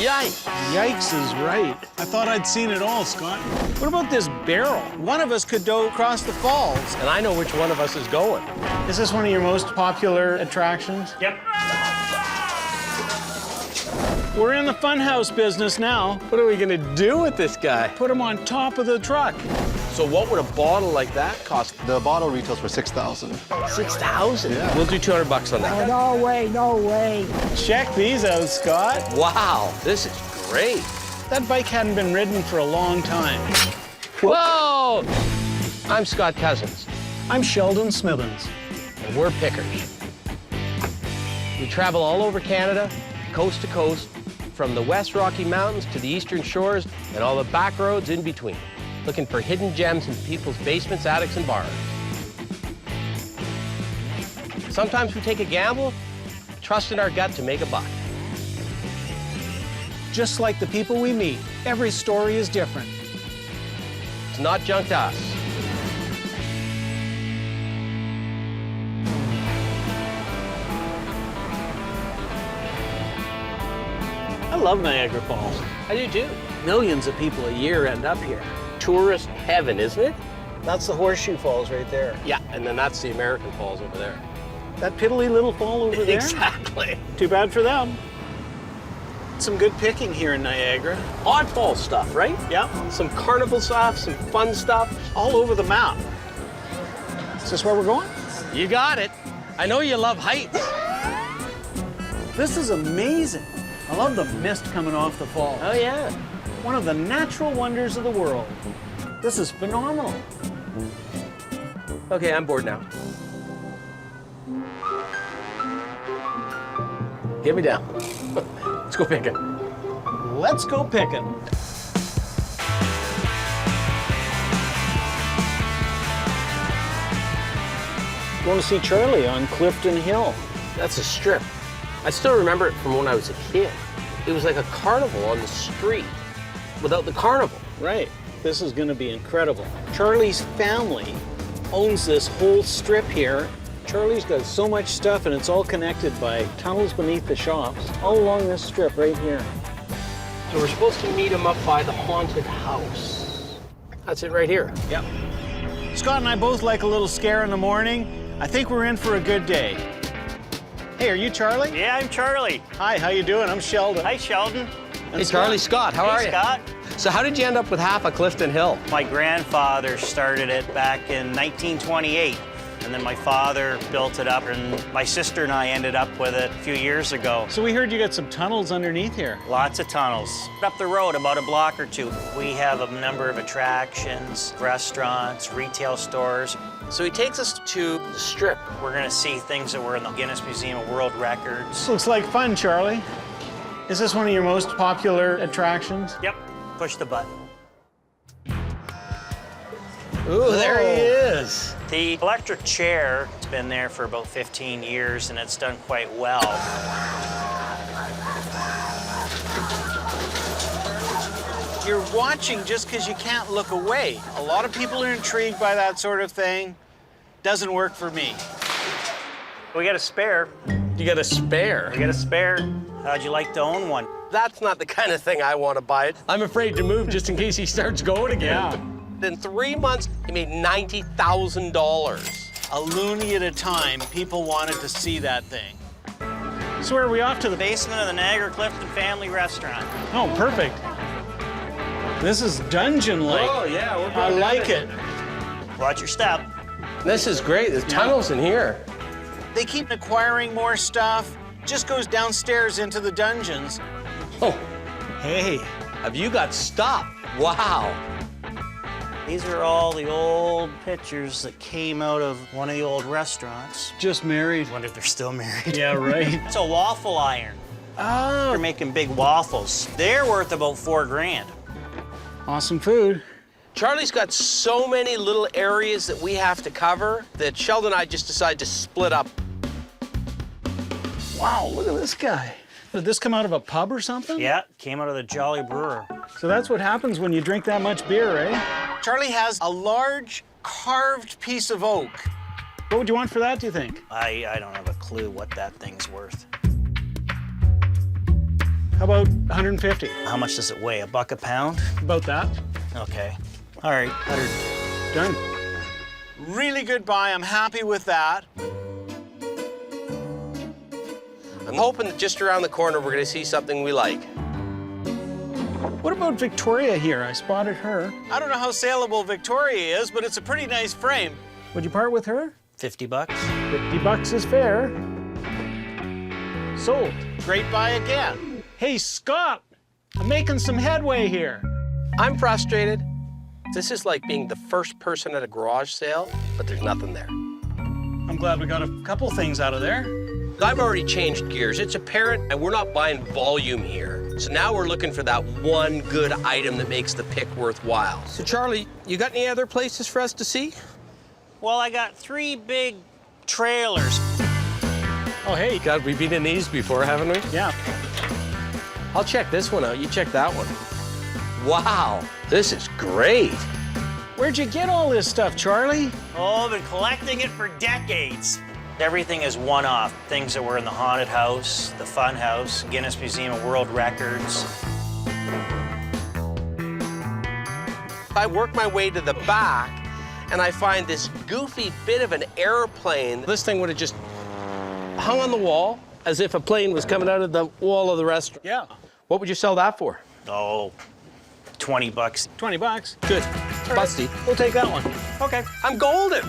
Yikes. Yikes is right. I thought I'd seen it all, Scott. What about this barrel? One of us could go across the falls. And I know which one of us is going. Is this one of your most popular attractions? Yep. We're in the funhouse business now. What are we gonna do with this guy? Put him on top of the truck. So what would a bottle like that cost? The bottle retails for $6,000. 6,000? Yeah. We'll do 200 bucks on that. Oh, no way, no way. Check these out, Scott. Wow, this is great. That bike hadn't been ridden for a long time. Whoa! I'm Scott Cousins, I'm Sheldon Smithens. and we're pickers. We travel all over Canada, coast to coast, from the West Rocky Mountains to the Eastern Shores and all the back roads in between, looking for hidden gems in people's basements, attics, and bars. Sometimes we take a gamble, trust in our gut to make a buck. Just like the people we meet, every story is different. It's not junk to us. I love Niagara Falls. I do too. Millions of people a year end up here. Tourist heaven, isn't it? That's the Horseshoe Falls right there. Yeah, and then that's the American Falls over there. That piddly little fall over there? Exactly. Too bad for them. Some good picking here in Niagara. Oddball stuff, right? Yeah, Some carnival stuff, some fun stuff. all over the map. Is this where we're going? You got it. I know you love heights. This is amazing. I love the mist coming off the fall. Oh, yeah. One of the natural wonders of the world. This is phenomenal. Okay, I'm bored now. Get me down. Let's go picking. Let's go picking. Going to see Charlie on Clifton Hill. That's a strip. I still remember it from when I was a kid. It was like a carnival on the street without the carnival. Right. This is going to be incredible. Charlie's family owns this whole strip here. Charlie's got so much stuff, and it's all connected by tunnels beneath the shops, all along this strip right here. So we're supposed to meet him up by the haunted house. That's it right here. Yep. Scott and I both like a little scare in the morning. I think we're in for a good day. Hey, are you Charlie? Yeah, I'm Charlie. Hi, how you doing? I'm Sheldon. Hi, Sheldon. Hey, Charlie, Scott, how are Hey, you? Scott. So how did you end up with half of Clifton Hill? My grandfather started it back in 1928, and then my father built it up, and my sister and I ended up with it a few years ago. So we heard you got some tunnels underneath here. Lots of tunnels. Up the road, about a block or two, we have a number of attractions, restaurants, retail stores. So he takes us to the strip. We're gonna see things that were in the Guinness Museum of World Records. This looks like fun, Charlie. Is this one of your most popular attractions? Yep, push the button. Ooh, there he is. The electric chair has been there for about 15 years, and it's done quite well. You're watching just because you can't look away. A lot of people are intrigued by that sort of thing. Doesn't work for me. We got a spare. You got a spare. We got a spare. How'd you like to own one? That's not the kind of thing I want to buy. I'm afraid to move just in case he starts going again. In 3 months, he made $90,000. A loony at a time, people wanted to see that thing. So where are we off to? The Basement of the Niagara Clifton Family Restaurant. Oh, perfect. This is dungeon-like. Oh, yeah, we're I going like at it. Watch your step. This is great. There's tunnels in here. They keep acquiring more stuff. Just goes downstairs into the dungeons. Oh, Hey, have you got stuff? Wow. These are all the old pictures that came out of one of the old restaurants. just married. Wonder if they're still married. Yeah, right. It's a waffle iron. Oh, They're making big waffles. They're worth about $4,000. awesome food. Charlie's got so many little areas that we have to cover that Sheldon and I just decided to split up. Wow, look at this guy. Did this come out of a pub or something? Yeah, came out of the Jolly Brewer. So that's what happens when you drink that much beer, eh? Charlie has a large carved piece of oak. What would you want for that, do you think? I don't have a clue what that thing's worth. How about 150? How much does it weigh? A buck a pound? About that. Okay. All right, 100. Done. Really good buy. I'm happy with that. I'm hoping that just around the corner we're going to see something we like. What about Victoria here? I spotted her. I don't know how saleable Victoria is, but it's a pretty nice frame. Would you part with her? 50 bucks? 50 bucks is fair. Sold. Great buy again. Hey, Scott, I'm making some headway here. I'm frustrated. This is like being the first person at a garage sale, but there's nothing there. I'm glad we got a couple things out of there. I've already changed gears. It's apparent, and we're not buying volume here. So now we're looking for that one good item that makes the pick worthwhile. So Charlie, you got any other places for us to see? Well, I got 3 big trailers. Oh, hey. God, we've been in these before, haven't we? Yeah. I'll check this one out. You check that one. Wow, this is great. Where'd you get all this stuff, Charlie? Oh, I've been collecting it for decades. Everything is one-off. Things that were in the haunted house, the fun house, Guinness Museum of World Records. I work my way to the back, and I find this goofy bit of an airplane. This thing would have just hung on the wall as if a plane was coming out of the wall of the restaurant. Yeah. What would you sell that for? Oh, 20 bucks. 20 bucks. Good. All right, Busty. we'll take that one. Okay. I'm golden.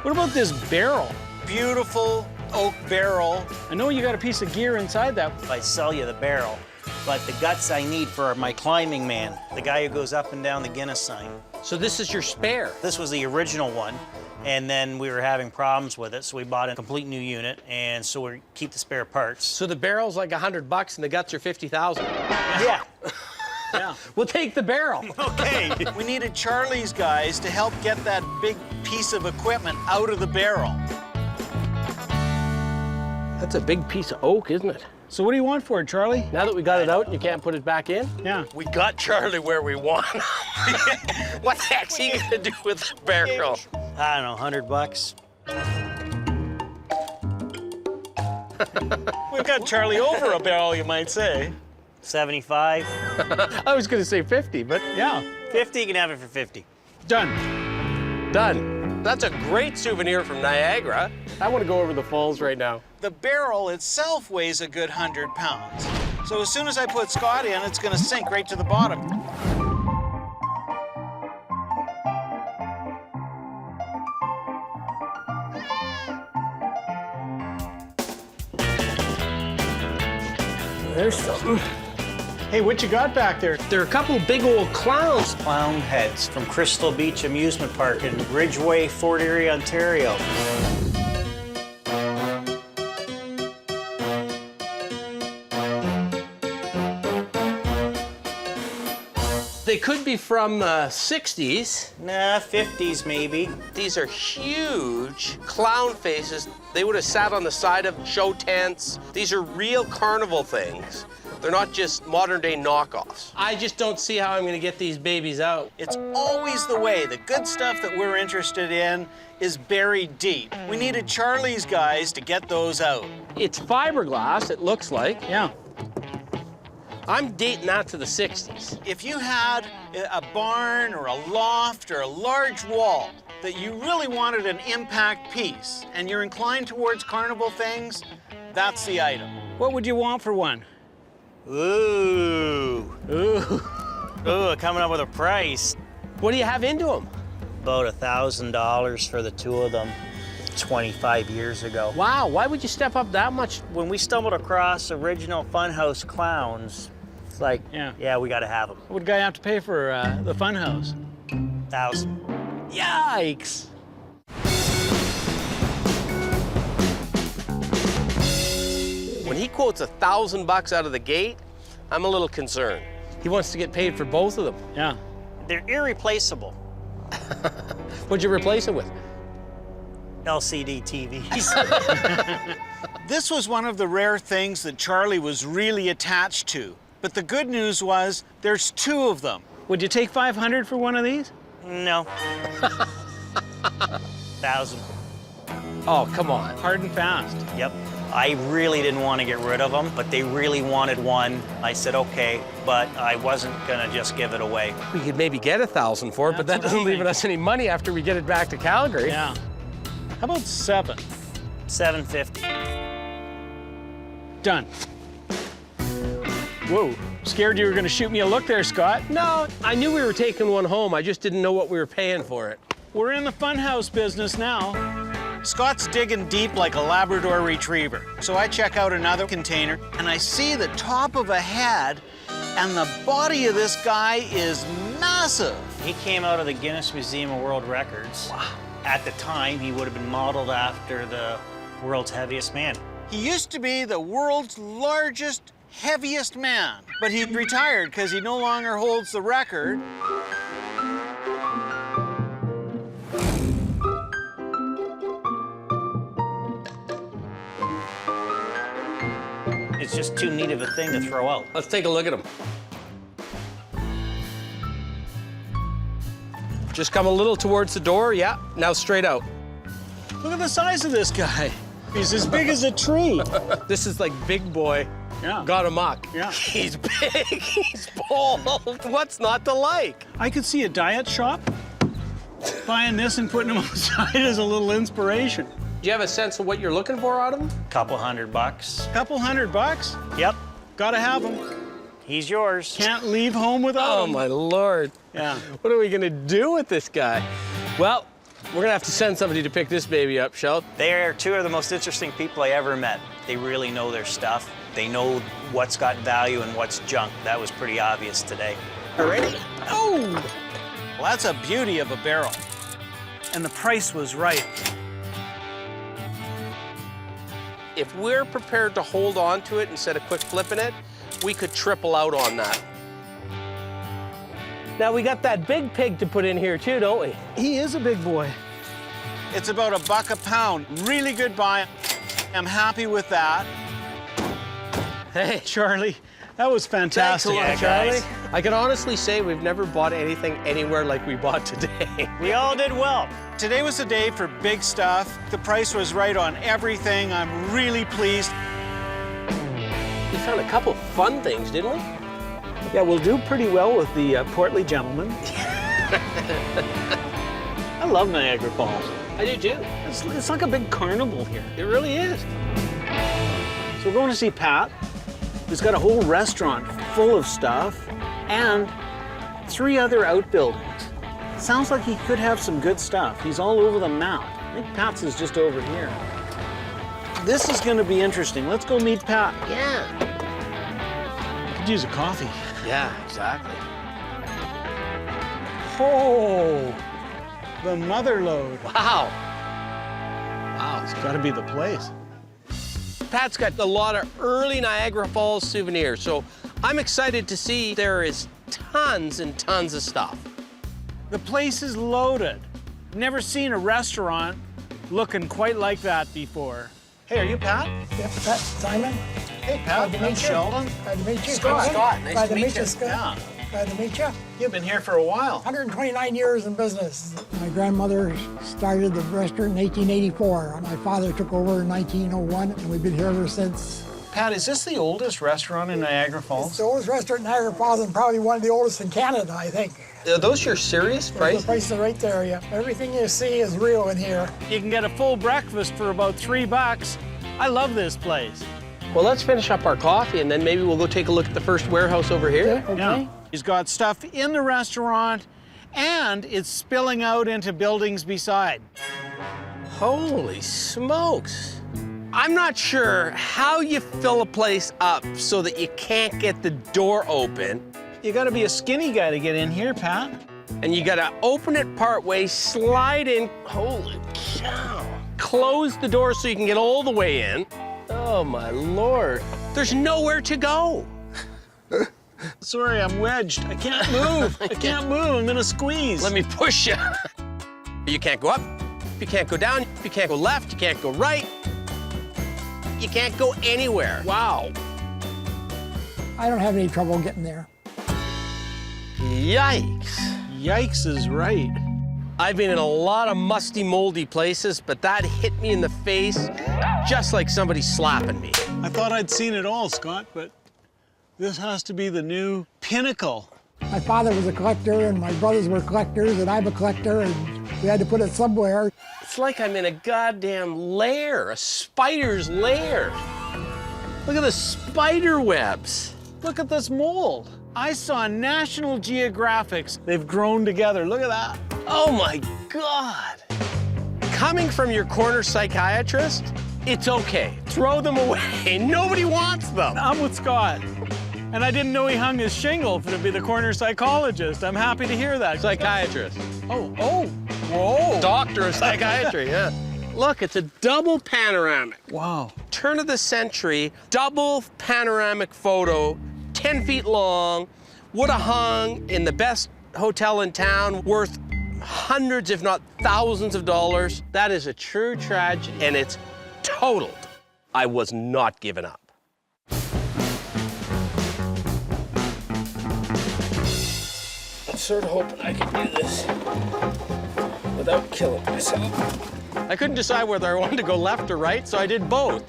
What about this barrel? Beautiful oak barrel. I know you got a piece of gear inside that. If I sell you the barrel, but the guts I need for my climbing man, the guy who goes up and down the Guinness sign. So this is your spare. This was the original one, and then we were having problems with it, so we bought a complete new unit, and so we keep the spare parts. So the barrel's like $100 and the guts are 50,000. Yeah. Yeah. We'll take the barrel. Okay. We needed Charlie's guys to help get that big piece of equipment out of the barrel. That's a big piece of oak, isn't it? So what do you want for it, Charlie? Now that we got it out and you can't put it back in? Yeah. We got Charlie where we want him. What the heck's he gonna do with the barrel? I don't know, 100 bucks. We've got Charlie over a barrel, you might say. 75. I was gonna say 50, but Yeah. 50, you can have it for 50. Done. done. That's a great souvenir from Niagara. I want to go over the falls right now. The barrel itself weighs a good 100 pounds. So as soon as I put Scott in, it's gonna sink right to the bottom. There's something. Hey, what you got back there? There are a couple big old clowns. Clown heads from Crystal Beach Amusement Park in Ridgeway, Fort Erie, Ontario. They could be from the 60s. Nah, 50s maybe. These are huge clown faces. They would have sat on the side of show tents. These are real carnival things. They're not just modern-day knockoffs. I just don't see how I'm gonna get these babies out. It's always the way. The good stuff that we're interested in is buried deep. We needed Charlie's guys to get those out. It's fiberglass, it looks like. Yeah. I'm dating that to the 60s. If you had a barn or a loft or a large wall that you really wanted an impact piece and you're inclined towards carnival things, that's the item. What would you want for one? Ooh. Ooh. Ooh, coming up with a price. What do you have into them? About $1,000 for the two of them 25 years ago. Wow, why would you step up that much? When we stumbled across original Funhouse clowns, it's like, Yeah. we gotta have them. What would a guy have to pay for the fun house? 1,000. Yikes. When he quotes $1,000 out of the gate, I'm a little concerned. He wants to get paid for both of them. Yeah. They're irreplaceable. What'd you replace it with? LCD TVs. This was one of the rare things that Charlie was really attached to. But the good news was there's two of them. Would you take 500 for one of these? No. 1,000. Oh, come on. Hard and fast. Yep. I really didn't want to get rid of them, but they really wanted one. I said, okay, but I wasn't gonna just give it away. We could maybe get 1,000 for it, but that doesn't leave us any money after we get it back to Calgary. Yeah. How about 7? $750. Done. Whoa, scared you were gonna shoot me a look there, Scott. No, I knew we were taking one home. I just didn't know what we were paying for it. We're in the funhouse business now. Scott's digging deep like a Labrador retriever. So I check out another container and I see the top of a head, and the body of this guy is massive. He came out of the Guinness Museum of World Records. Wow. At the time, he would have been modeled after the world's heaviest man. He used to be the world's largest, heaviest man, but he retired because he no longer holds the record. It's just too neat of a thing to throw out. Let's take a look at him. Just come a little towards the door, yeah. Now straight out. Look at the size of this guy. He's as big as a tree. This is like big boy Yeah. got amok. Yeah. He's big, he's bald. What's not to like? I could see a diet shop buying this and putting him outside as a little inspiration. Do you have a sense of what you're looking for out of him? Couple $100. Couple $100? Yep, Gotta have him. he's yours. Can't leave home without Oh him. my Lord. Yeah. What are we gonna do with this guy? Well, we're gonna have to send somebody to pick this baby up, Shell. They are two of the most interesting people I ever met. They really know their stuff. They know what's got value and what's junk. That was pretty obvious today. Ready? Oh! Well, that's a beauty of a barrel. And the price was right. If we're prepared to hold on to it instead of quick flipping it, we could triple out on that. Now we got that big pig to put in here too, don't we? He is a big boy. It's about $1 a pound. Really good buy. I'm happy with that. Hey, Charlie, that was thanks fantastic. a lot, Yeah, Charlie. guys. I can honestly say we've never bought anything anywhere like we bought today. We all did well. Today was a day for big stuff. The price was right on everything. I'm really pleased. We found a couple fun things, didn't we? Yeah, we'll do pretty well with the portly gentleman. I love Niagara Falls. I do too. It's like a big carnival here. It really is. So we're going to see Pat, who's got a whole restaurant full of stuff, and 3 other outbuildings. Sounds like he could have some good stuff. He's all over the map. I think Pat's is just over here. This is going to be interesting. Let's go meet Pat. Yeah. Could use a coffee. Yeah, exactly. Oh, the mother lode. Wow. Wow. It's got to be the place. Pat's got a lot of early Niagara Falls souvenirs, so I'm excited to see there is tons and tons of stuff. The place is loaded. Never seen a restaurant looking quite like that before. Hey, are you Pat? Yep, that's Simon. Hey, Pat. I'm Sheldon. Glad to meet you. Scott. Nice Glad to meet you. Scott. Yeah. Glad to meet you. You've been here for a while. 129 years in business. My grandmother started the restaurant in 1884. My father took over in 1901, and we've been here ever since. Pat, is this the oldest restaurant in Niagara It's Falls? the oldest restaurant in Niagara Falls and probably one of the oldest in Canada, I think. Are those your serious The price? prices are right there, yeah. Everything you see is real in here. You can get a full breakfast for about $3. I love this place. Well, let's finish up our coffee and then maybe we'll go take a look at the first warehouse over here. Okay. Yeah. He's got stuff in the restaurant, and it's spilling out into buildings beside. Holy smokes. I'm not sure how you fill a place up so that you can't get the door open, You gotta be a skinny guy to get in here, Pat. and you gotta open it part way, slide in, holy cow. Close the door so you can get all the way in. Oh my Lord. There's nowhere to go. Sorry, I'm wedged. I can't move. I can't move. I'm gonna squeeze. Let me push you. You can't go up, you can't go down, you can't go left, you can't go right. You can't go anywhere. Wow. I don't have any trouble getting there. Yikes. Yikes is right. I've been in a lot of musty, moldy places, but that hit me in the face just like somebody slapping me. I thought I'd seen it all, Scott, but this has to be the new pinnacle. My father was a collector, and my brothers were collectors, and I'm a collector, and we had to put it somewhere. It's like I'm in a goddamn lair, a spider's lair. Look at the spider webs. Look at this mold. I saw National Geographic's. They've grown together. Look at that. Oh my God. Coming from your corner psychiatrist, it's okay. Throw them away. Nobody wants them. I'm with Scott. And I didn't know he hung his shingle to be the corner psychologist. I'm happy to hear that. Psychiatrist. Whoa. Doctor of psychiatry, yeah. Look, it's a double panoramic. Wow. Turn of the century, double panoramic photo, 10 feet long, would have hung in the best hotel in town, worth hundreds, if not thousands of dollars. That is a true tragedy, and it's totaled. I was not giving up. I'm sort of hoping I can do this without killing myself. I couldn't decide whether I wanted to go left or right, so I did both.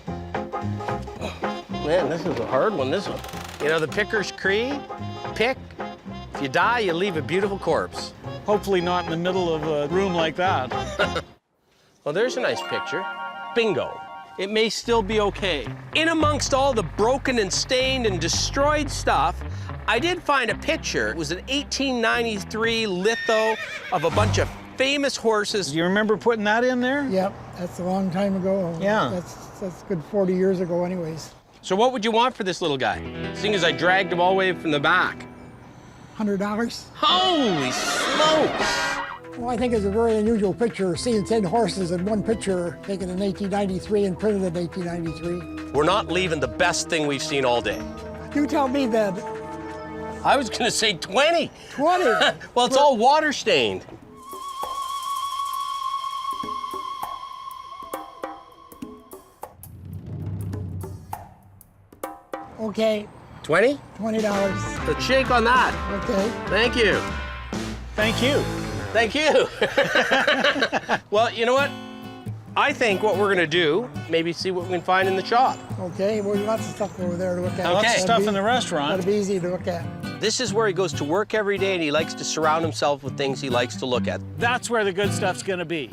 Man, this is a hard one, this one. You know, the Picker's Creed, pick. If you die, you leave a beautiful corpse. Hopefully not in the middle of a room like that. Well, there's a nice picture. Bingo. It may still be okay. In amongst all the broken and stained and destroyed stuff, I did find a picture. It was an 1893 litho of a bunch of famous horses. Do you remember putting that in there? Yep, that's a long time ago. Yeah. That's good 40 years ago anyways. So what would you want for this little guy? Seeing as I dragged him all the way from the back. $100? Holy smokes! Well, I think it's a very unusual picture, seeing 10 horses in one picture, taken in 1893 and printed in 1893. We're not leaving the best thing we've seen all day. You tell me then. I was gonna say 20. 20? Well, it's all water stained. Okay, 20? $20. Let's shake on that. Okay. Thank you. Thank you. Thank you. Well, you know what? I think what we're gonna do, maybe see what we can find in the shop. Okay, well, lots of stuff over there to look at. Okay. Lots of stuff in the restaurant. That'll be easy to look at. This is where he goes to work every day, and he likes to surround himself with things he likes to look at. That's where the good stuff's gonna be.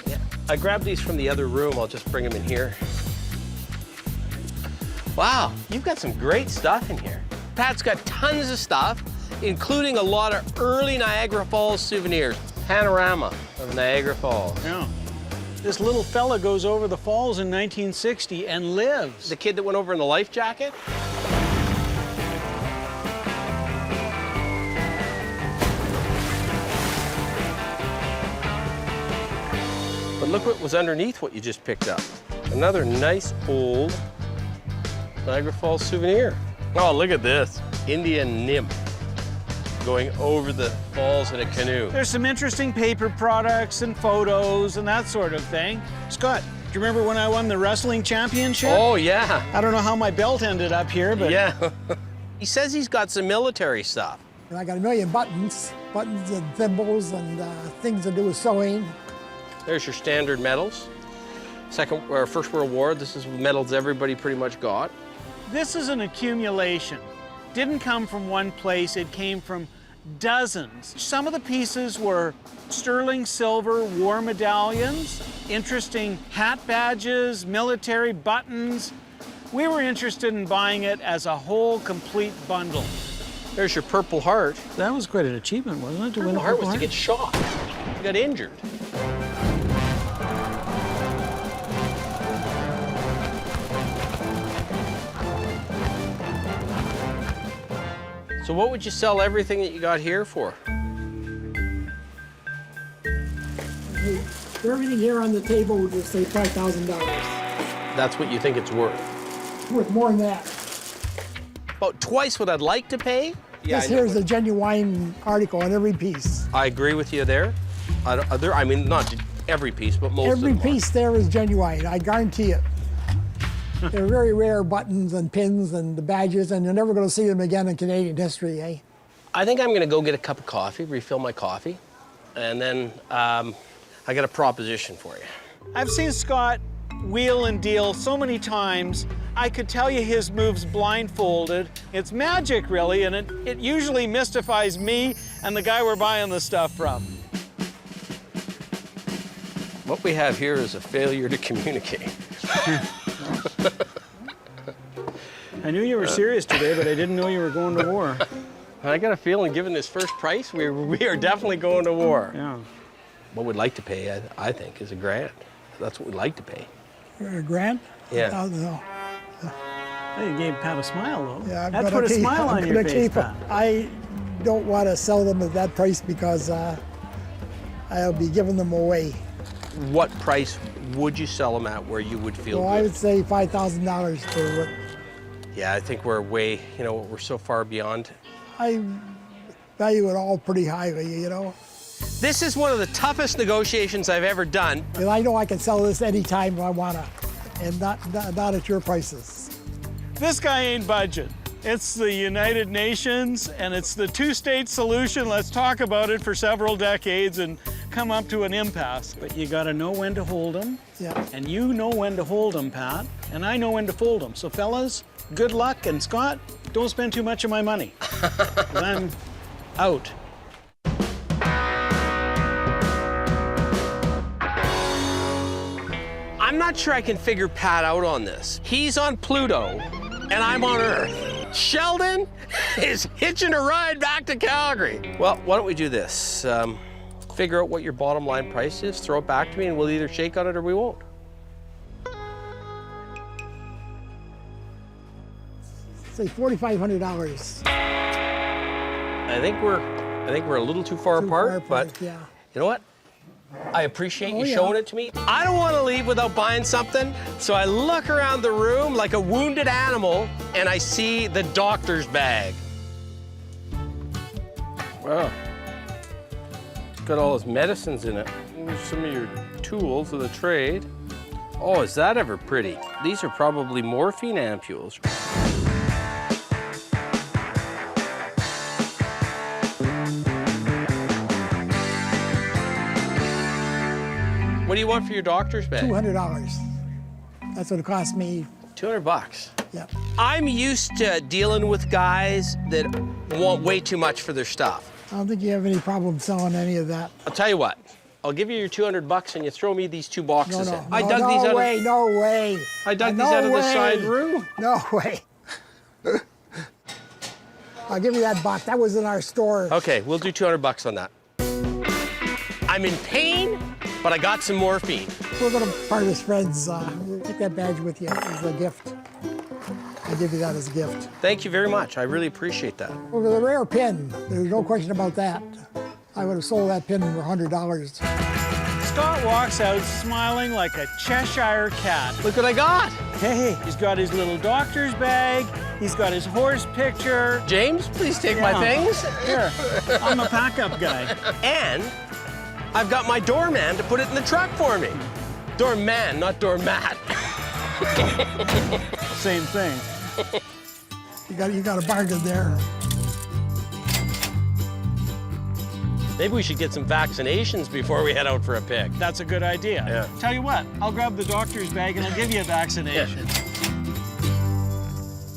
Yeah. I grabbed these from the other room. I'll just bring them in here. Wow, you've got some great stuff in here. Pat's got tons of stuff, including a lot of early Niagara Falls souvenirs. Panorama of Niagara Falls. Yeah. This little fella goes over the falls in 1960 and lives. The kid that went over in the life jacket? But look what was underneath what you just picked up. Another nice old Niagara Falls souvenir. Oh, look at this. Indian nymph going over the falls in a canoe. There's some interesting paper products and photos and that sort of thing. Scott, do you remember when I won the wrestling championship? Oh, yeah. I don't know how my belt ended up here, but... Yeah. He says he's got some military stuff. And I got a million buttons and thimbles and things to do with sewing. There's your standard medals. First World War, this is medals everybody pretty much got. This is an accumulation. Didn't come from one place, it came from dozens. Some of the pieces were sterling silver war medallions, interesting hat badges, military buttons. We were interested in buying it as a whole, complete bundle. There's your Purple Heart. That was quite an achievement, wasn't it, to win Purple a Heart Purple was to get shot. He got injured. So what would you sell everything that you got here for? Everything here on the table would just say $5,000. That's what you think it's worth. It's worth more than that. About twice what I'd like to pay. This here is a genuine article on every piece. I agree with you there. I mean, not every piece, but most of them. Every piece there is genuine, I guarantee it. They're very rare buttons and pins and the badges, and you're never going to see them again in Canadian history, eh? I think I'm going to go get a cup of coffee, refill my coffee. and then I got a proposition for you. I've seen Scott wheel and deal so many times, I could tell you his moves blindfolded. It's magic, really, and it usually mystifies me and the guy we're buying the stuff from. What we have here is a failure to communicate. I knew you were serious today, but I didn't know you were going to war. I got a feeling, given this first price, we are definitely going to war. Yeah. What we'd like to pay, I think, is $1,000. That's what we'd like to pay. $1,000? Yeah. No. Hey, you gave Pat a smile, though. Yeah, I'm that gonna put a keep- smile I'm on your gonna face, keep 'em. Pat. I don't want to sell them at that price because I'll be giving them away. What price would you sell them at where you would feel So I good? would say $5,000 for what Yeah, I think we're way, we're so far beyond. I value it all pretty highly, This is one of the toughest negotiations I've ever done. And I know I can sell this anytime I want to, and not at your prices. This guy ain't budging. It's the United Nations, and it's the two-state solution. Let's talk about it for several decades and come up to an impasse. But you gotta know when to hold them, Yeah. and you know when to hold them, Pat, and I know when to fold them. So fellas, good luck, and Scott, don't spend too much of my money, 'cause I'm out. I'm not sure I can figure Pat out on this. He's on Pluto, and I'm on Earth. Sheldon is hitching a ride back to Calgary. Well, why don't we do this? Figure out what your bottom line price is, throw it back to me, and we'll either shake on it or we won't. Say $4,500. I think we're a little too far apart, but yeah. you know what? I appreciate you yeah. showing it to me. I don't want to leave without buying something, so I look around the room like a wounded animal, and I see the doctor's bag. Wow. It's got all his medicines in it. There's some of your tools of the trade. Oh, is that ever pretty? These are probably morphine ampules. What do you want for your doctor's bag? $200. That's what it cost me. $200. Yeah. I'm used to dealing with guys that want way too much for their stuff. I don't think you have any problem selling any of that. I'll tell you what. I'll give you your $200 and you throw me these 2 boxes in. I No dug these out way, of, no way. I dug No these out of the way. side room. No way. I'll give you that box. That was in our store. Okay, we'll do $200 on that. I'm in pain, but I got some morphine. We're going to part as friends. Take that badge with you as a gift. I give you that as a gift. Thank you very much. I really appreciate that. Over the rare pin, there's no question about that. I would have sold that pin for $100. Scott walks out smiling like a Cheshire cat. Look what I got. Hey, he's got his little doctor's bag, he's got his horse picture. James, please take my things. Here, I'm a pack-up guy. And I've got my doorman to put it in the truck for me. Doorman, not doormat. Same thing. You got a bargain there. Maybe we should get some vaccinations before we head out for a pick. That's a good idea. Yeah. Tell you what, I'll grab the doctor's bag and I'll give you a vaccination.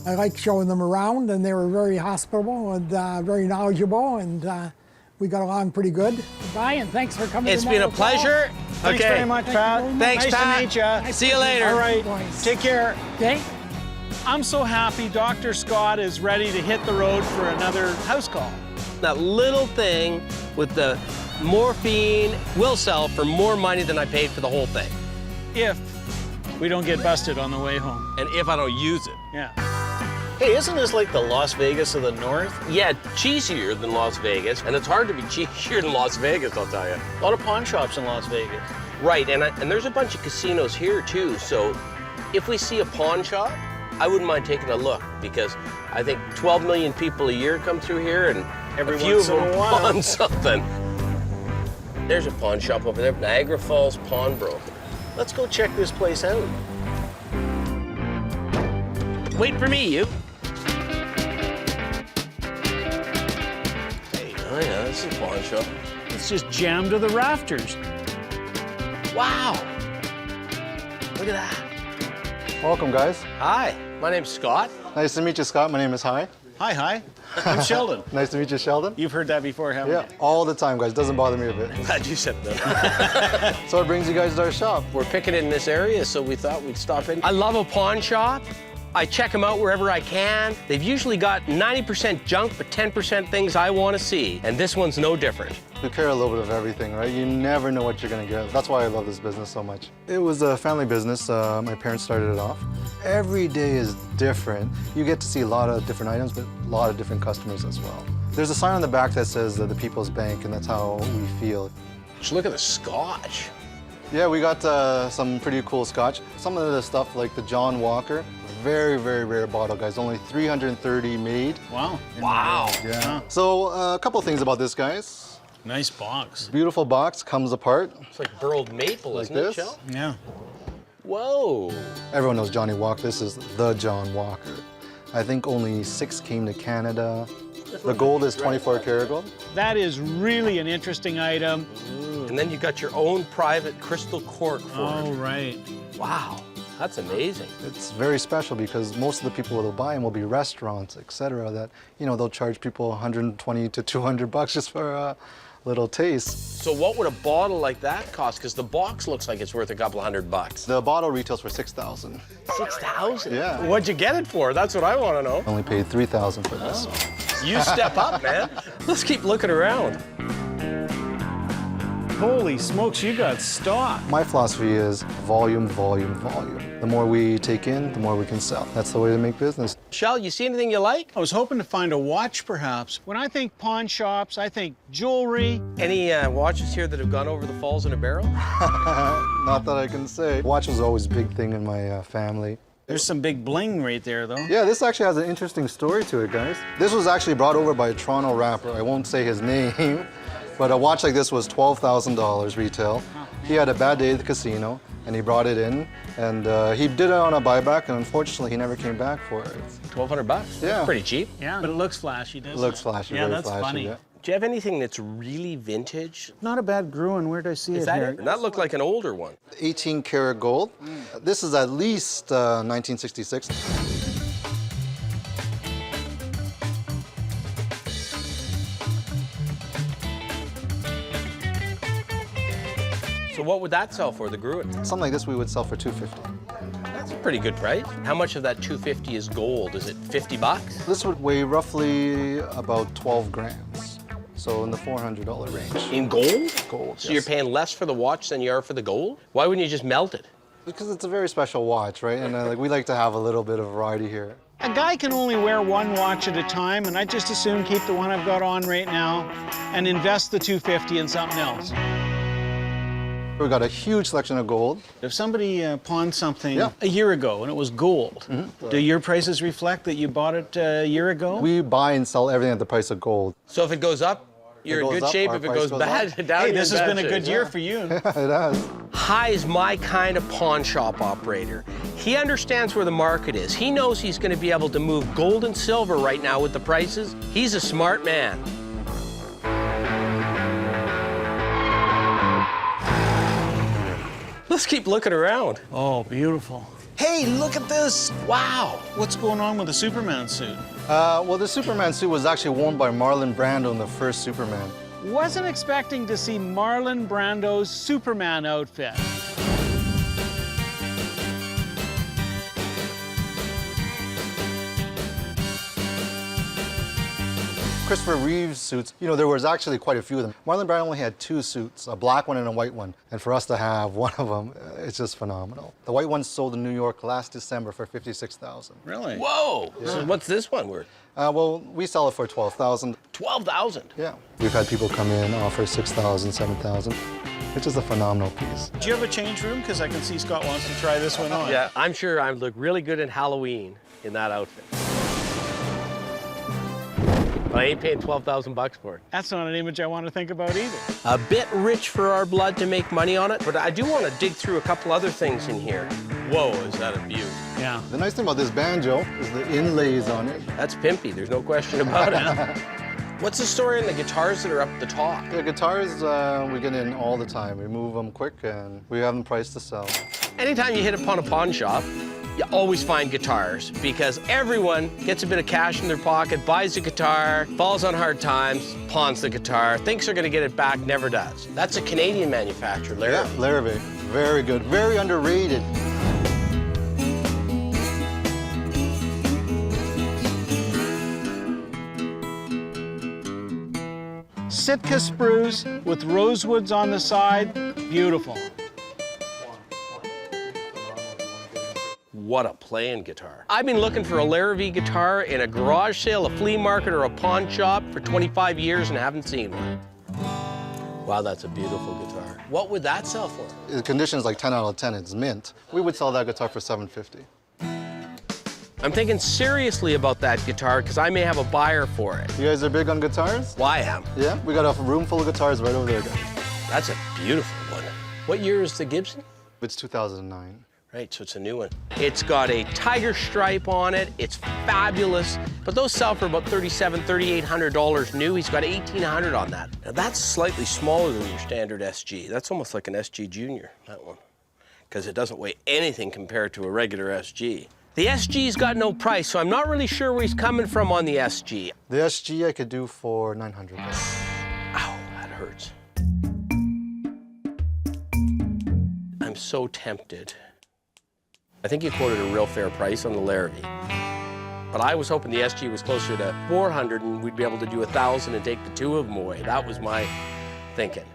I like showing them around, and they were very hospitable and very knowledgeable, and we got along pretty good. Bye, and thanks for coming. It's been a pleasure. Thanks Okay. very much, Pat. Thanks, nice Pat. to meet you. See you later. All right, Boys. take care. Okay. I'm so happy Dr. Scott is ready to hit the road for another house call. That little thing with the morphine will sell for more money than I paid for the whole thing. If we don't get busted on the way home. And if I don't use it. Yeah. Hey, isn't this like the Las Vegas of the North? Yeah, cheesier than Las Vegas. And it's hard to be cheesier than Las Vegas, I'll tell you. A lot of pawn shops in Las Vegas. Right, and there's a bunch of casinos here too, so if we see a pawn shop, I wouldn't mind taking a look, because I think 12 million people a year come through here, and Every a few once of in a them while. pawn something. There's a pawn shop over there, Niagara Falls Pawnbroker. Let's go check this place out. Wait for me, you. Hey, oh yeah, this is a pawn shop. It's just jammed to the rafters. Wow. Look at that. Welcome, guys. Hi, my name's Scott. Nice to meet you, Scott. My name is Hi. Hi. I'm Sheldon. Nice to meet you, Sheldon. You've heard that before, haven't Yeah, you? all the time, guys. Doesn't bother me a bit. Glad you said that. So what brings you guys to our shop? We're picking in this area, so we thought we'd stop in. I love a pawn shop. I check them out wherever I can. They've usually got 90% junk, but 10% things I want to see. And this one's no different. We carry a little bit of everything, right? You never know what you're gonna get. That's why I love this business so much. It was a family business. My parents started it off. Every day is different. You get to see a lot of different items, but a lot of different customers as well. There's a sign on the back that says the People's Bank, and that's how we feel. Just look at the scotch. Yeah, we got some pretty cool scotch. Some of the stuff like the John Walker, very, very rare bottle, guys. Only 330 made. Wow. Wow. Yeah. So a couple things about this, guys. Nice box. Beautiful box, comes apart It's like burled maple, like isn't this. it, Shell? Yeah. Whoa. Everyone knows Johnny Walker. This is the John Walker. I think only 6 came to Canada. The gold is 24 karat gold. That is really an interesting item. And then you got your own private crystal cork for Oh, it. right. Wow, that's amazing. It's very special because most of the people that'll buy them will be restaurants, etc. That, you know, they'll charge people 120 to 200 bucks just for a little taste. So what would a bottle like that cost? Because the box looks like it's worth a couple $100. The bottle retails for 6,000. 6,000? Yeah. What'd you get it for? That's what I want to know. Only paid 3,000 for this. You step up, man. Let's keep looking around. Holy smokes, you got stock. My philosophy is volume, volume, volume. The more we take in, the more we can sell. That's the way to make business. Shell, you see anything you like? I was hoping to find a watch, perhaps. When I think pawn shops, I think jewelry. Any watches here that have gone over the falls in a barrel? Not that I can say. Watch was always a big thing in my family. There's some big bling right there, though. Yeah, this actually has an interesting story to it, guys. This was actually brought over by a Toronto rapper. I won't say his name, but a watch like this was $12,000 retail. He had a bad day at the casino, and he brought it in, and he did it on a buyback, and unfortunately, he never came back for it. 1,200 bucks? Yeah. That's pretty cheap. Yeah, but it looks flashy, doesn't it? Looks flashy, Yeah, very that's flashy. funny. Yeah. Do you have anything that's really vintage? Not a bad Gruen. Where'd I see Is it that here? it? That looked like an older one. 18 karat gold. This is at least 1966. So what would that sell for, the Gruen? Something like this we would sell for $250. That's a pretty good price. How much of that 250 is gold? Is it 50 bucks? This would weigh roughly about 12 grams. So in the $400 range. In gold? Gold, So yes. you're paying less for the watch than you are for the gold? Why wouldn't you just melt it? Because it's a very special watch, right? And like we like to have a little bit of variety here. A guy can only wear one watch at a time, and I just as soon keep the one I've got on right now and invest the $250 in something else. We've got a huge selection of gold. If somebody pawned something Yeah. a year ago and it was gold, do your prices reflect that you bought it a year ago? We buy and sell everything at the price of gold. So if it goes up, you're in goes good up, shape. our If it price goes goes bad, up. down Hey, you're this in has bad been a good shape. year for you. It has. Hi is my kind of pawn shop operator. He understands where the market is. He knows he's going to be able to move gold and silver right now with the prices. He's a smart man. Let's keep looking around. Oh, beautiful. Hey, look at this. Wow. What's going on with the Superman suit? Well, the Superman suit was actually worn by Marlon Brando in the first Superman. Wasn't expecting to see Marlon Brando's Superman outfit. Christopher Reeve's suits, you know, there was actually quite a few of them. Marlon Brando only had 2 suits, a black one and a white one. And for us to have one of them, it's just phenomenal. The white one sold in New York last December for $56,000. Really? Whoa. So what's this one worth? Well, we sell it for $12,000. 12,000. Yeah. We've had people come in, offer $6,000, $7,000. It's just a phenomenal piece. Do you have a change room? Because I can see Scott wants to try this one on. Yeah, I'm sure I look really good in Halloween in that outfit. But I ain't paying 12,000 bucks for it. That's not an image I want to think about either. A bit rich for our blood to make money on it, but I do want to dig through a couple other things in here. Whoa, is that a beaut? Yeah. The nice thing about this banjo is the inlays on it. That's pimpy, there's no question about it. What's the story on the guitars that are up the top? The guitars, we get in all the time. We move them quick and we have them priced to sell. Anytime you hit upon a pawn shop, you always find guitars because everyone gets a bit of cash in their pocket, buys a guitar, falls on hard times, pawns the guitar, thinks they're gonna get it back, never does. That's a Canadian manufacturer, Larry. Yeah, Larrabee. Very good, very underrated. Sitka spruce with rosewoods on the side, beautiful. What a playing guitar. I've been looking for a Larrabee guitar in a garage sale, a flea market, or a pawn shop for 25 years and haven't seen one. Wow, that's a beautiful guitar. What would that sell for? The condition's like 10 out of 10, it's mint. We would sell that guitar for $750. I'm thinking seriously about that guitar because I may have a buyer for it. You guys are big on guitars? Well, I am. Yeah, we got a room full of guitars right over there, guys. That's a beautiful one. What year is the Gibson? It's 2009. Right, so it's a new one. It's got a tiger stripe on it. It's fabulous, but those sell for about $3,700, $3,800 new. He's got $1,800 on that. Now that's slightly smaller than your standard SG. That's almost like an SG Junior, that one, because it doesn't weigh anything compared to a regular SG. The SG's got no price, so I'm not really sure where he's coming from on the SG. The SG I could do for $900. Ow, that hurts. I'm so tempted. I think you quoted a real fair price on the Larrabee. But I was hoping the SG was closer to $400 and we'd be able to do $1,000 and take the two of them away. That was my thinking.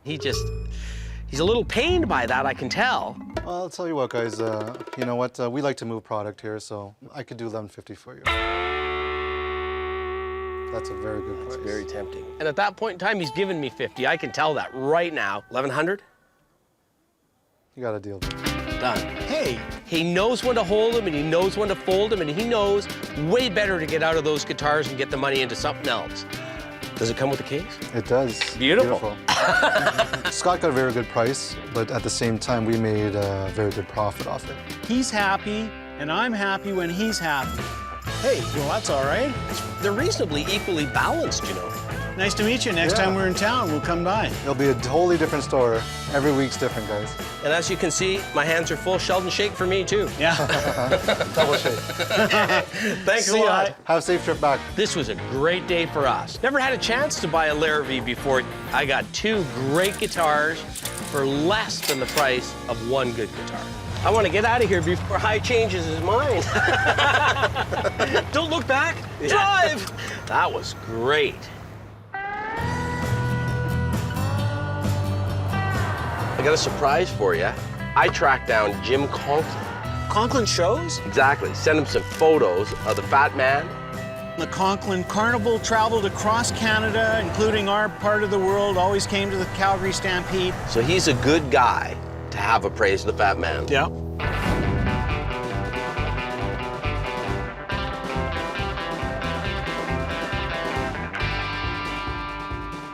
He's a little pained by that, I can tell. Well, I'll tell you what, guys, you know what? We like to move product here, so I could do $1150 for you. That's a very good price. It's very tempting. And at that point in time, he's given me 50. I can tell that right now. 1,100? You got a deal. Done. Hey, He knows when to hold them and he knows when to fold them and he knows way better to get out of those guitars and get the money into something else. Does it come with a case? It does. Beautiful. Scott got a very good price, but at the same time, we made a very good profit off it. he's happy, and I'm happy when he's happy. Hey, well, that's all right. They're reasonably equally balanced, you know. Nice to meet you. Next Yeah. time we're in town, we'll come by. It'll be a totally different store. Every week's different, guys. And as you can see, my hands are full. Sheldon, shake for me too. Yeah. Double shake. Thanks a See ya. lot. Have a safe trip back. This was a great day for us. Never had a chance to buy a Larrabee before. I got two great guitars for less than the price of one good guitar. I want to get out of here before High changes his mind. Don't look back, drive! That was great. I got a surprise for you. I tracked down Jim Conklin. Conklin shows? Exactly. Sent him some photos of the Fat Man. The Conklin Carnival traveled across Canada, including our part of the world, always came to the Calgary Stampede. So he's a good guy to have appraised the Fat Man. Yeah.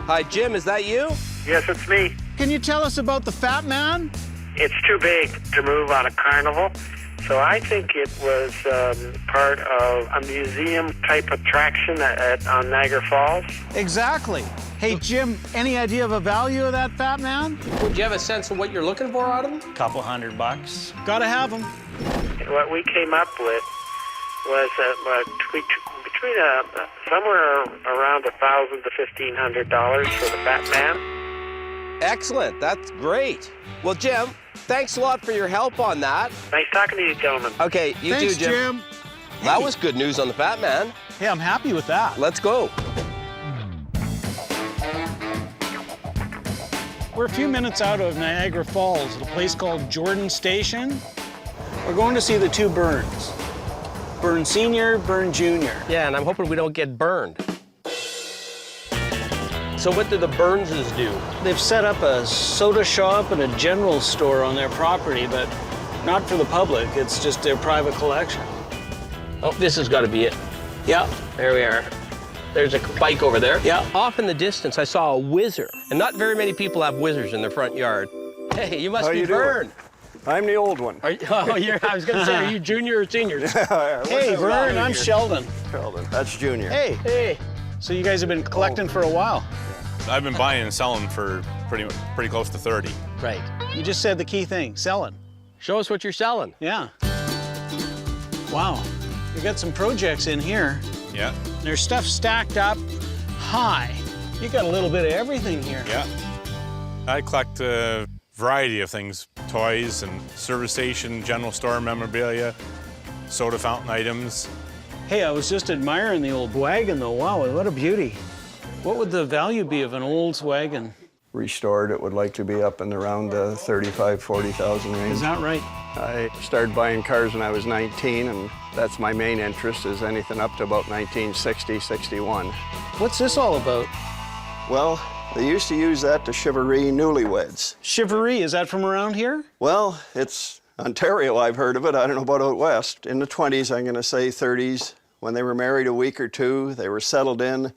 Hi, Jim, is that you? Yes, it's me. Can you tell us about the Fat Man? It's too big to move on a carnival, so I think it was part of a museum-type attraction on Niagara Falls. Exactly. Hey, Jim, any idea of a value of that Fat Man? Would you have a sense of what you're looking for out of him? Couple $100. Gotta have him. What we came up with was between somewhere around $1,000 to $1,500 for the Fat Man. Excellent, that's great. Well, Jim, thanks a lot for your help on that. Nice talking to you, gentlemen. Okay, you Thanks, too, Jim. Jim. That was good news on the Fat Man. Hey, I'm happy with that. Let's go. We're a few minutes out of Niagara Falls at a place called Jordan Station. We're going to see the two Burns. Burn Senior, Burn Junior. Yeah, and I'm hoping we don't get burned. So what do the Burnses do? They've set up a soda shop and a general store on their property, but not for the public. It's just their private collection. Oh, this has got to be it. Yeah. There we are. There's a bike over there. Yeah. Off in the distance, I saw a whizzer. And not very many people have whizzers in their front yard. Hey, you must be Vern. I'm the old one. I was going to say, are you junior or senior? Hey, Vern, I'm Sheldon. Sheldon. That's Junior. Hey, Hey, So you guys have been collecting for a while. I've been buying and selling for pretty close to 30. Right. You just said the key thing, selling. Show us what you're selling. Yeah. Wow. You got some projects in here. Yeah. There's stuff stacked up high. You got a little bit of everything here. Yeah. I collect a variety of things, toys and service station, general store memorabilia, soda fountain items. Hey, I was just admiring the old wagon though. Wow, what a beauty. What would the value be of an old wagon? Restored, it would likely be up in around the 35, 40,000 range. Is that right? I started buying cars when I was 19, and that's my main interest, is anything up to about 1960, 61. What's this all about? Well, they used to use that to chivalry newlyweds. Chivalry, is that from around here? Well, it's Ontario, I've heard of it. I don't know about out west. In the 20s, I'm gonna say 30s, when they were married a week or two, they were settled in.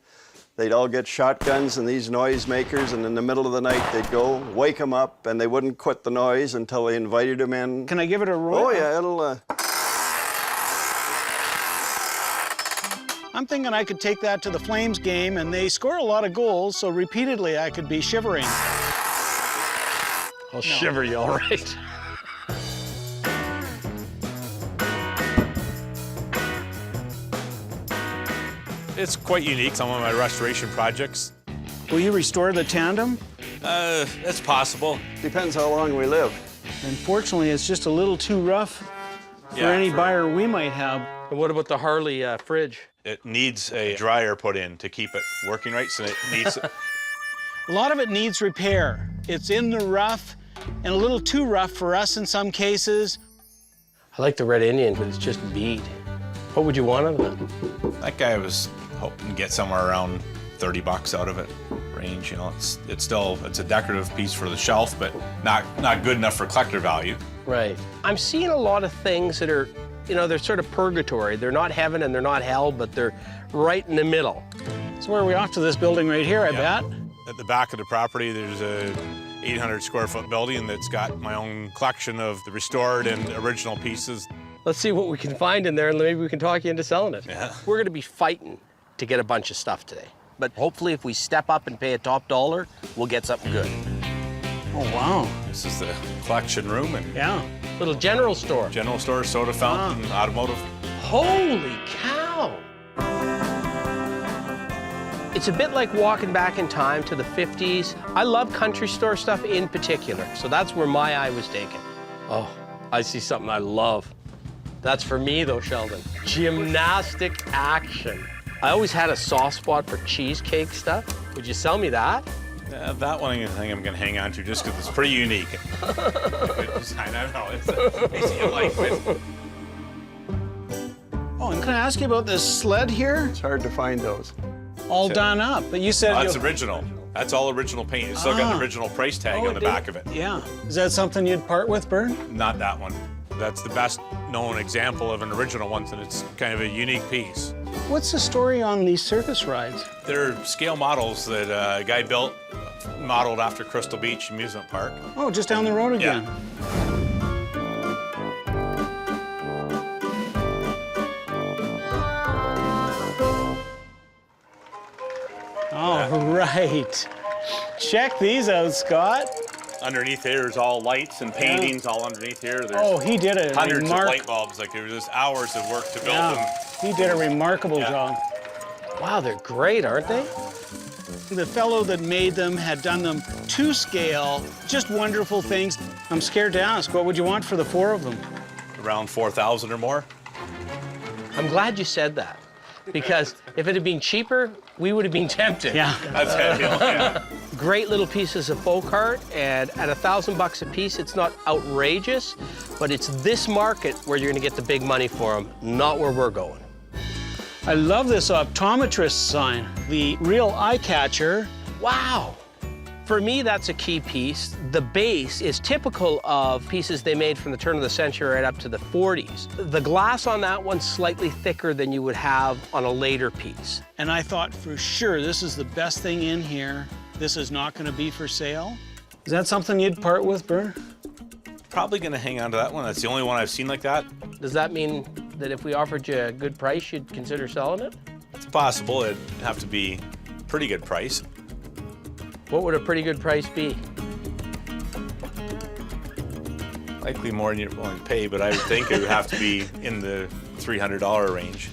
They'd all get shotguns and these noisemakers, and in the middle of the night, they'd go, wake them up, and they wouldn't quit the noise until they invited them in. Can I give it a roll? Oh, yeah, it'll... I'm thinking I could take that to the Flames game, and they score a lot of goals, so repeatedly I could be shivering. I'll shiver you, all right. It's quite unique, some of my restoration projects. Will you restore the tandem? It's possible. Depends how long we live. Unfortunately, it's just a little too rough for any buyer we might have. And what about the Harley fridge? It needs a dryer put in to keep it working right, so it needs... A lot of it needs repair. It's in the rough and a little too rough for us in some cases. I like the Red Indian, but it's just bead. What would you want out of it? That guy was hoping to get somewhere around 30 bucks out of it range. You know, it's a decorative piece for the shelf, but not good enough for collector value. Right. I'm seeing a lot of things that are, you know, they're sort of purgatory. They're not heaven and they're not hell, but they're right in the middle. So where are we off to this building right here, I bet? At the back of the property, there's a 800 square foot building that's got my own collection of the restored and original pieces. Let's see what we can find in there, and maybe we can talk you into selling it. Yeah. We're going to be fighting to get a bunch of stuff today. But hopefully if we step up and pay a top dollar, we'll get something good. Oh, wow. This is the collection room and Yeah. Little general store. general store, soda fountain, automotive. Holy cow! It's a bit like walking back in time to the 50s. I love country store stuff in particular, so that's where my eye was taken. Oh, I see something I love. That's for me though, Sheldon. Gymnastic action. I always had a soft spot for cheesecake stuff. Would you sell me that? That one I think I'm going to hang on to just because it's pretty unique. Good design, I don't know. It's you like it. Oh, and can I ask you about this sled here? It's hard to find those. All done up, but you said That's original. That's all original paint. It's still got an original price tag on the back of it. Yeah. Is that something you'd part with, Bern? Not that one. That's the best known example of an original one, and it's kind of a unique piece. What's the story on these circus rides? They're scale models that a guy built, modeled after Crystal Beach Amusement Park. Oh, just down the road again. All right. Check these out, Scott. Underneath here is all lights and paintings all underneath here. There's Oh, he did a hundreds of light bulbs. Like there was just hours of work to build them. He did a remarkable job. Wow, they're great, aren't they? The fellow that made them had done them to scale, just wonderful things. I'm scared to ask, what would you want for the four of them? Around 4,000 or more. I'm glad you said that, because if it had been cheaper, we would have been tempted. Yeah. That's heavy. Yeah. Great little pieces of folk art, and at $1,000 a piece, it's not outrageous, but it's this market where you're gonna get the big money for them, not where we're going. I love this optometrist sign, the real eye catcher. Wow. For me, that's a key piece. The base is typical of pieces they made from the turn of the century right up to the 40s. The glass on that one's slightly thicker than you would have on a later piece. And I thought for sure this is the best thing in here. This is not going to be for sale. Is that something you'd part with, Bern? Probably going to hang on to that one. That's the only one I've seen like that. Does that mean that if we offered you a good price, you'd consider selling it? possible. It'd have to be a pretty good price. What would a pretty good price be? Likely more than you're willing to pay, but I would think it would have to be in the $300 range.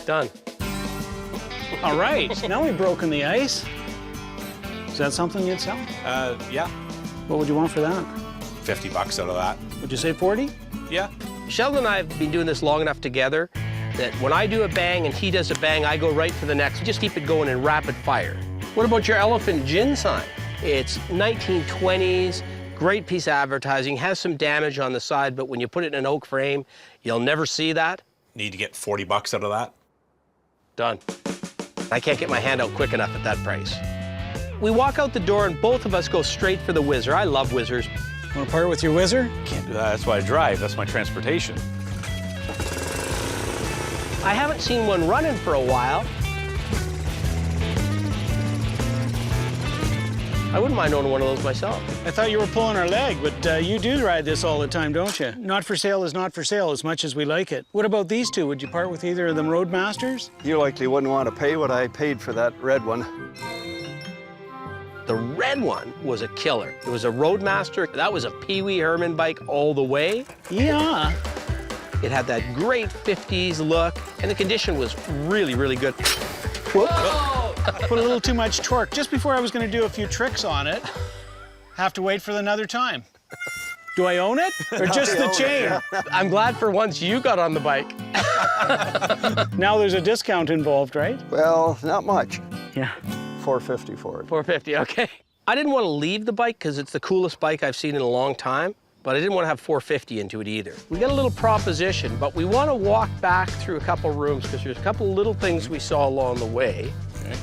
Done. All right, now we've broken the ice. Is that something you'd sell? Yeah, What would you want for that? 50 bucks out of that. Would you say 40? Yeah. Sheldon and I have been doing this long enough together that when I do a bang and he does a bang, I go right for the next. We just keep it going in rapid fire. What about your elephant gin sign? It's 1920s, great piece of advertising, has some damage on the side, but when you put it in an oak frame, you'll never see that. Need to get 40 bucks out of that. Done. I can't get my hand out quick enough at that price. We walk out the door and both of us go straight for the Whizzer. I love Whizzers. Want to part with your Whizzer? Can't do that. That's why I drive. That's my transportation. I haven't seen one running for a while. I wouldn't mind owning one of those myself. I thought you were pulling our leg, but you do ride this all the time, don't you? Not for sale is not for sale as much as we like it. What about these two? Would you part with either of them Roadmasters? You likely wouldn't want to pay what I paid for that red one. The red one was a killer. It was a Roadmaster. That was a Pee Wee Herman bike all the way. Yeah. It had that great 50s look, and the condition was really, really good. Whoa. Put a little too much torque. Just before I was going to do a few tricks on it, have to wait for another time. Do I own it or just the chain? I'm glad for once you got on the bike. Now there's a discount involved, right? Well, not much. Yeah. $450 for it. $450, okay. I didn't want to leave the bike because it's the coolest bike I've seen in a long time, but I didn't want to have $450 into it either. We got a little proposition, but we want to walk back through a couple rooms because there's a couple little things we saw along the way. Okay.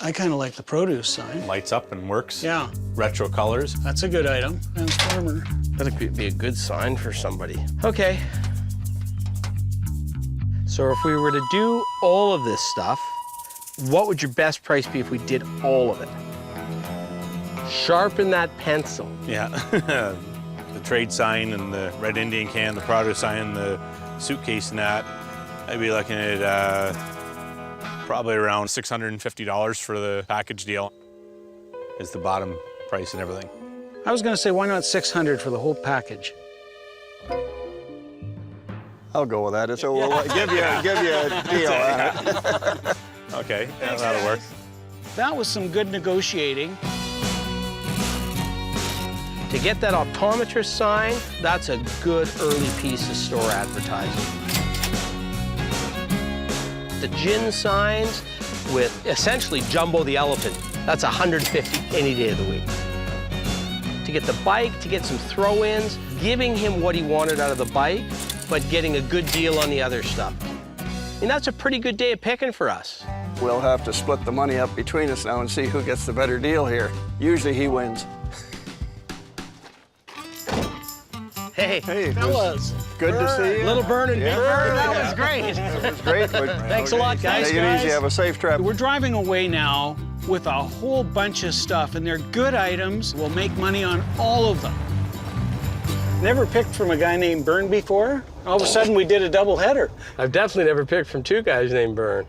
I kind of like the produce sign. Lights up and works. Yeah, Retro colors. that's a good item. Transformer. That'd be a good sign for somebody. Okay. So if we were to do all of this stuff, what would your best price be if we did all of it? Sharpen that pencil. Yeah. The trade sign and the red Indian can, the produce sign, the suitcase and that. I'd be looking at probably around $650 for the package deal. Is the bottom price and everything. I was going to say, why not 600 for the whole package? I'll go with that. So we'll give you a deal on it. Okay, yeah, that'll work. That was some good negotiating. To get that optometrist sign, that's a good early piece of store advertising. The gin signs with essentially Jumbo the elephant, that's $150 any day of the week. To get the bike, to get some throw-ins, giving him what he wanted out of the bike, but getting a good deal on the other stuff. I mean, that's a pretty good day of picking for us. We'll have to split the money up between us now and see who gets the better deal here. Usually he wins. Hey, Hey, Fellas. good to see you. little Burn and Big Burn, that was great. It was great. Thanks a lot, guys. Take it easy. Have a safe trip. We're driving away now with a whole bunch of stuff, and they're good items. We'll make money on all of them. Never picked from a guy named Byrne before. All of a sudden, we did a double header. I've definitely never picked from two guys named Byrne.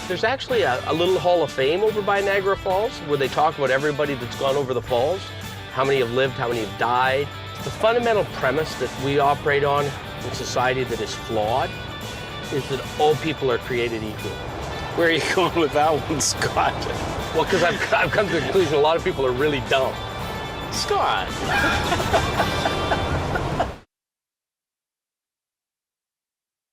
There's actually a little Hall of Fame over by Niagara Falls where they talk about everybody that's gone over the falls, how many have lived, how many have died. The fundamental premise that we operate on in society that is flawed is that all people are created equal. Where are you going with that one, Scott? Well, because I've come to the conclusion a lot of people are really dumb. Scott.